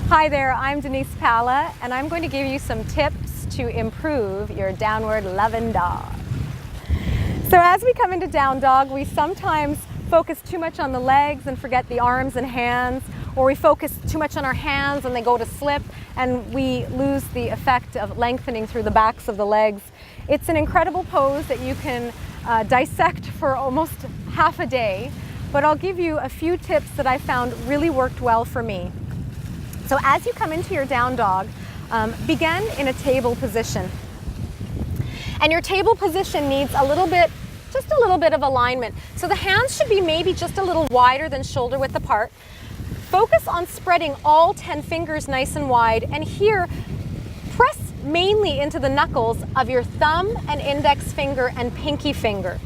Hi there, I'm Denise Pala, and I'm going to give you some tips to improve your downward loving dog. So as we come into down dog, we sometimes focus too much on the legs and forget the arms and hands, or we focus too much on our hands and they go to slip, and we lose the effect of lengthening through the backs of the legs. It's an incredible pose that you can dissect for almost half a day, but I'll give you a few tips that I found really worked well for me. So as you come into your down dog, begin in a table position. And your table position needs just a little bit of alignment. So the hands should be maybe just a little wider than shoulder width apart. Focus on spreading all 10 fingers nice and wide, and here, press mainly into the knuckles of your thumb and index finger and pinky finger.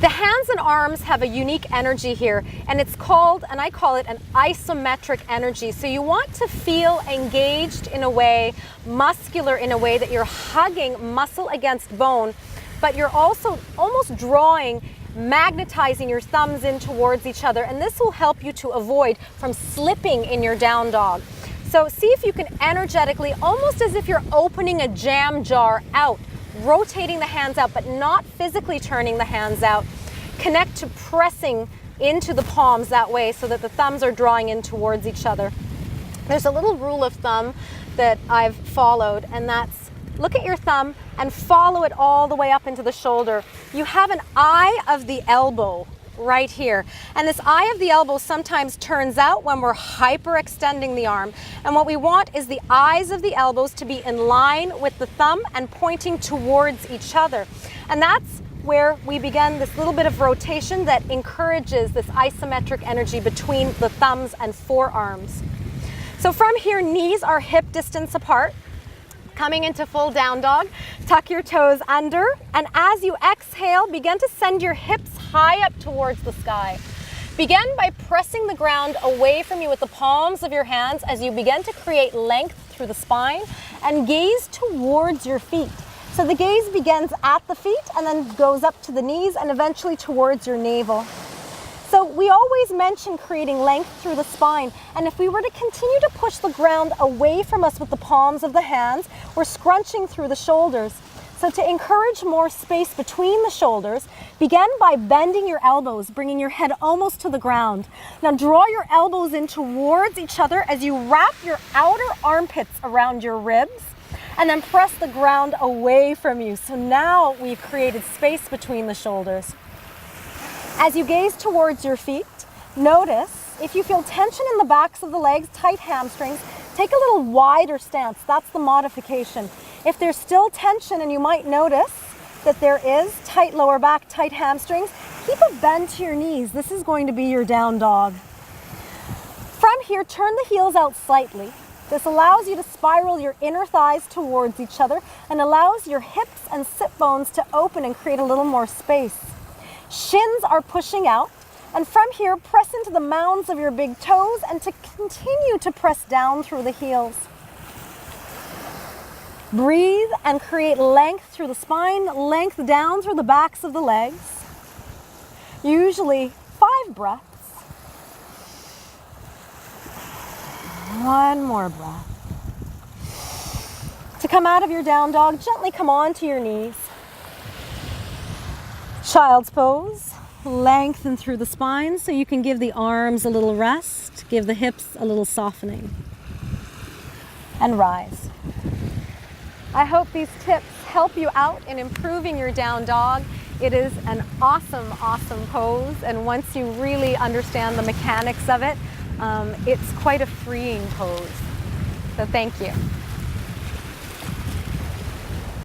The hands and arms have a unique energy here, and it's called, and I call it, an isometric energy. So you want to feel engaged in a way, muscular in a way that you're hugging muscle against bone, but you're also almost drawing, magnetizing your thumbs in towards each other, and this will help you to avoid from slipping in your down dog. So see if you can energetically, almost as if you're opening a jam jar out, rotating the hands out, but not physically turning the hands out. Connect to pressing into the palms that way so that the thumbs are drawing in towards each other. There's a little rule of thumb that I've followed, and that's look at your thumb and follow it all the way up into the shoulder. You have an eye of the elbow right here, and this eye of the elbow sometimes turns out when we're hyperextending the arm, and what we want is the eyes of the elbows to be in line with the thumb and pointing towards each other, and that's where we begin this little bit of rotation that encourages this isometric energy between the thumbs and forearms. So from here, knees are hip distance apart. Coming into full down dog, tuck your toes under, and as you exhale, begin to send your hips high up towards the sky. Begin by pressing the ground away from you with the palms of your hands as you begin to create length through the spine, and gaze towards your feet. So the gaze begins at the feet and then goes up to the knees and eventually towards your navel. So we always mention creating length through the spine, and if we were to continue to push the ground away from us with the palms of the hands, we're scrunching through the shoulders. So to encourage more space between the shoulders, begin by bending your elbows, bringing your head almost to the ground. Now draw your elbows in towards each other as you wrap your outer armpits around your ribs, and then press the ground away from you. So now we've created space between the shoulders. As you gaze towards your feet, notice if you feel tension in the backs of the legs, tight hamstrings, take a little wider stance. That's the modification. If there's still tension and you might notice that there is tight lower back, tight hamstrings, keep a bend to your knees. This is going to be your down dog. From here, turn the heels out slightly. This allows you to spiral your inner thighs towards each other and allows your hips and sit bones to open and create a little more space. Shins are pushing out, and from here, press into the mounds of your big toes and to continue to press down through the heels. Breathe and create length through the spine, length down through the backs of the legs. Usually 5 breaths. One more breath. To come out of your down dog, gently come onto your knees. Child's pose, lengthen through the spine so you can give the arms a little rest, give the hips a little softening, and rise. I hope these tips help you out in improving your down dog. It is an awesome, awesome pose, and once you really understand the mechanics of it, it's quite a freeing pose. So thank you.